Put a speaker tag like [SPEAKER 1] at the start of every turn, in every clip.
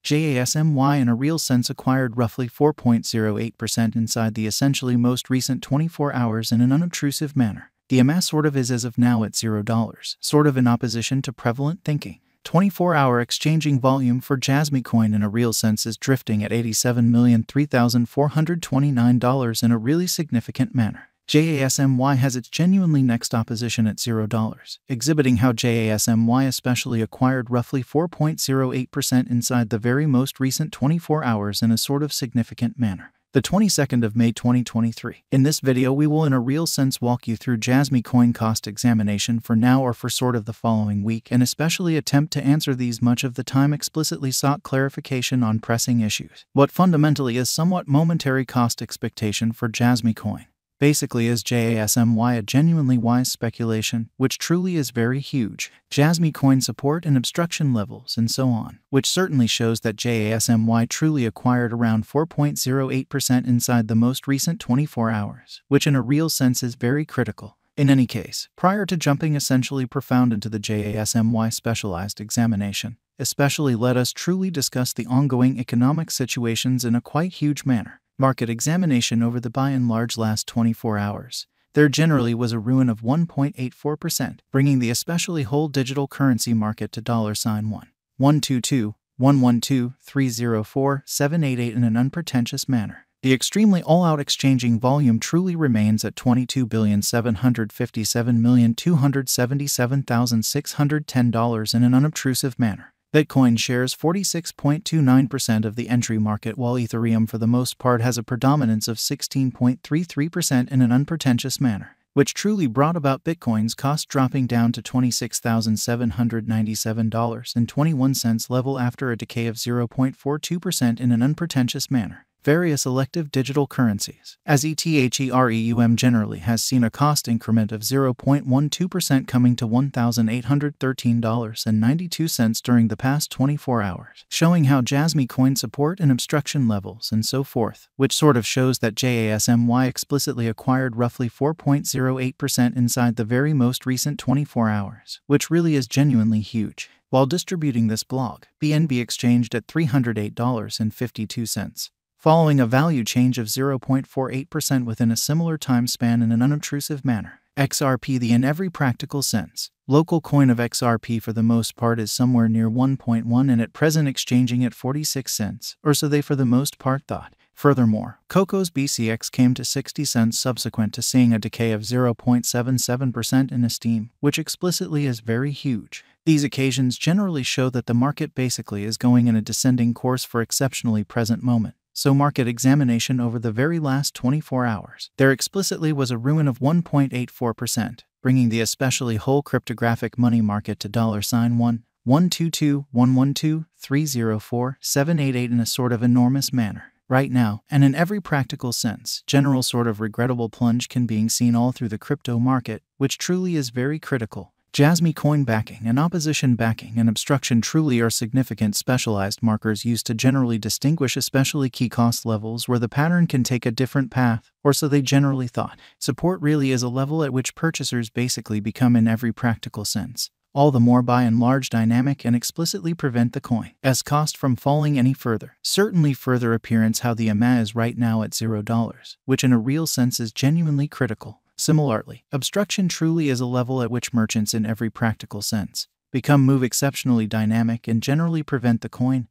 [SPEAKER 1] JASMY in a real sense acquired roughly 4.08% inside the essentially most recent 24 hours in an unobtrusive manner. The amass sort of is as of now at $0, sort of in opposition to prevalent thinking. 24-hour exchanging volume for Jasmy coin in a real sense is drifting at $87,003,429 in a really significant manner. JASMY has its genuinely next opposition at $0, exhibiting how JASMY especially acquired roughly 4.08% inside the very most recent 24 hours in a sort of significant manner. The 22nd of May 2023. In this video we will in a real sense walk you through Jasmy coin cost examination for now or for sort of the following week, and especially attempt to answer these much of the time explicitly sought clarification on pressing issues. What fundamentally is somewhat momentary cost expectation for Jasmy coin. Basically, is JASMY a genuinely wise speculation, which truly is very huge, Jasmy coin support and obstruction levels, and so on, which certainly shows that JASMY truly acquired around 4.08% inside the most recent 24 hours, which in a real sense is very critical. In any case, prior to jumping essentially profound into the JASMY specialized examination, especially let us truly discuss the ongoing economic situations in a quite huge manner. Market examination over the by and large last 24 hours. There generally was a ruin of 1.84%, bringing the especially whole digital currency market to $122,112,304,788 in an unpretentious manner. The extremely all-out exchanging volume truly remains at $22,757,277,610 in an unobtrusive manner. Bitcoin shares 46.29% of the entry market, while Ethereum for the most part has a predominance of 16.33% in an unpretentious manner, which truly brought about Bitcoin's cost dropping down to $26,797.21 level after a decay of 0.42% in an unpretentious manner. Various elective digital currencies, as ETHEREUM generally has seen a cost increment of 0.12% coming to $1,813.92 during the past 24 hours, showing how Jasmy coin support and obstruction levels and so forth, which sort of shows that JASMY explicitly acquired roughly 4.08% inside the very most recent 24 hours, which really is genuinely huge. While distributing this blog, BNB exchanged at $308.52. Following a value change of 0.48% within a similar time span in an unobtrusive manner. XRP, the in every practical sense, local coin of XRP for the most part is somewhere near 1.1 and at present exchanging at 46 cents, or so they for the most part thought. Furthermore, Coco's BCX came to 60 cents subsequent to seeing a decay of 0.77% in esteem, which explicitly is very huge. These occasions generally show that the market basically is going in a descending course for exceptionally present moment. So market examination over the very last 24 hours, there explicitly was a ruin of 1.84%, bringing the especially whole cryptographic money market to $1,122,112,304,788 in a sort of enormous manner. Right now, and in every practical sense, general sort of regrettable plunge can being seen all through the crypto market, which truly is very critical. Jasmy coin backing and opposition backing and obstruction truly are significant specialized markers used to generally distinguish especially key cost levels where the pattern can take a different path, or so they generally thought. Support really is a level at which purchasers basically become in every practical sense all the more by and large dynamic and explicitly prevent the coin's cost from falling any further. Certainly further appearance how the AMA is right now at $0, which in a real sense is genuinely critical. Similarly, obstruction truly is a level at which merchants in every practical sense move exceptionally dynamic and generally prevent the coin's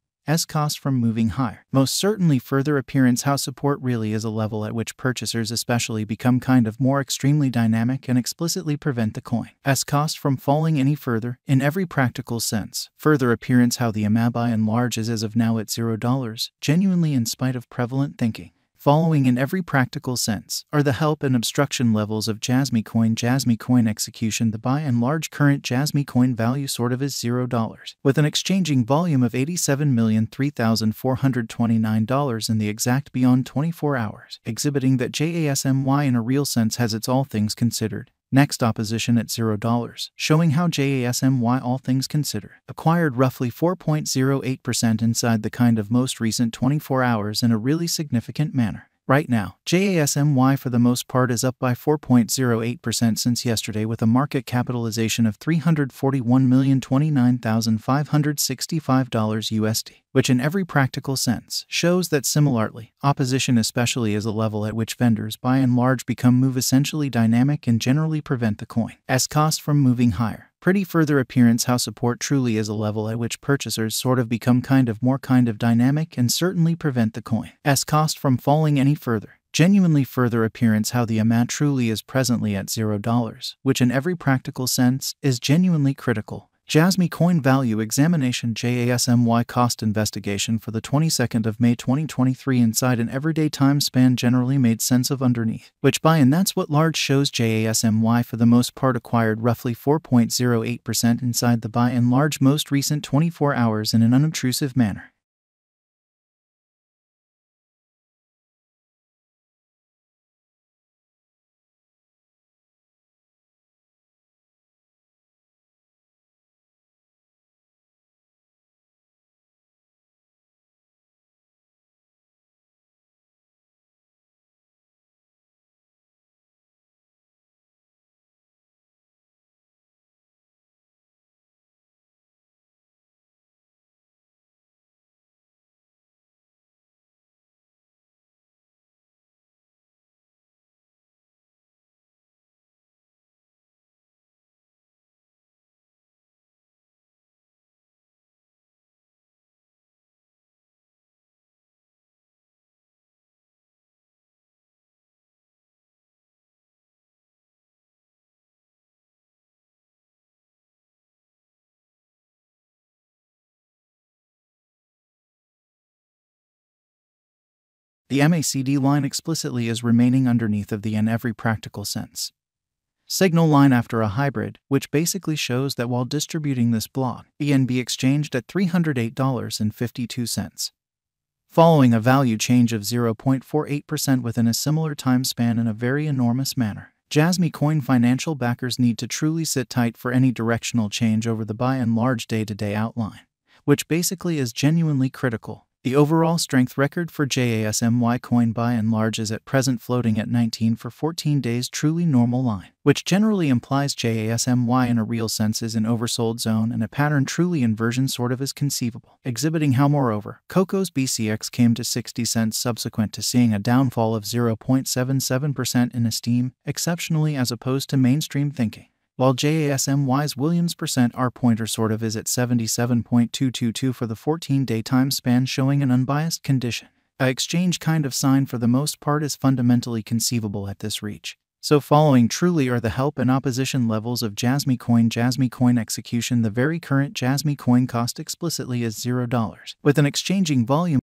[SPEAKER 1] cost from moving higher. Most certainly further appearance how support really is a level at which purchasers especially become more extremely dynamic and explicitly prevent the coin's cost from falling any further in every practical sense. Further appearance how the AMA by and large is as of now at $0, genuinely in spite of prevalent thinking. Following in every practical sense are the help and obstruction levels of Jasmy coin execution. The by and large current Jasmy coin value sort of is $0, with an exchanging volume of $87,003,429 in the exact beyond 24 hours, exhibiting that JASMY in a real sense has its all things considered next opposition at $0, showing how JASMY all things considered acquired roughly 4.08% inside the most recent 24 hours in a really significant manner. Right now, JASMY for the most part is up by 4.08% since yesterday with a market capitalization of $341,029,565 USD, which in every practical sense shows that similarly, opposition especially is a level at which vendors by and large move essentially dynamic and generally prevent the coin's cost from moving higher. Pretty further appearance how support truly is a level at which purchasers sort of become more dynamic and certainly prevent the coin's cost from falling any further. Genuinely further appearance how the amount truly is presently at $0, which in every practical sense is genuinely critical. Jasmy coin value examination JASMY cost investigation for the 22nd of May 2023 inside an everyday time span generally made sense of underneath, which by and that's what large shows JASMY for the most part acquired roughly 4.08% inside the by and large most recent 24 hours in an unobtrusive manner. The MACD line explicitly is remaining underneath of the in every practical sense signal line after a hybrid, which basically shows that while distributing this block, ENB exchanged at $308.52. Following a value change of 0.48% within a similar time span in a very enormous manner. Jasmy coin financial backers need to truly sit tight for any directional change over the by and large day-to-day outline, which basically is genuinely critical. The overall strength record for JASMY coin by and large is at present floating at 19 for 14 days truly normal line, which generally implies JASMY in a real sense is in oversold zone and a pattern truly inversion sort of is conceivable, exhibiting how moreover, Coco's BCX came to 60 cents subsequent to seeing a downfall of 0.77% in esteem, exceptionally as opposed to mainstream thinking. While JASMY's Williams percent R pointer sort of is at 77.222 for the 14-day time span showing an unbiased condition. A exchange kind of sign for the most part is fundamentally conceivable at this reach. So following truly are the help and opposition levels of Jasmy coin execution. The very current Jasmy coin cost explicitly is $0, with an exchanging volume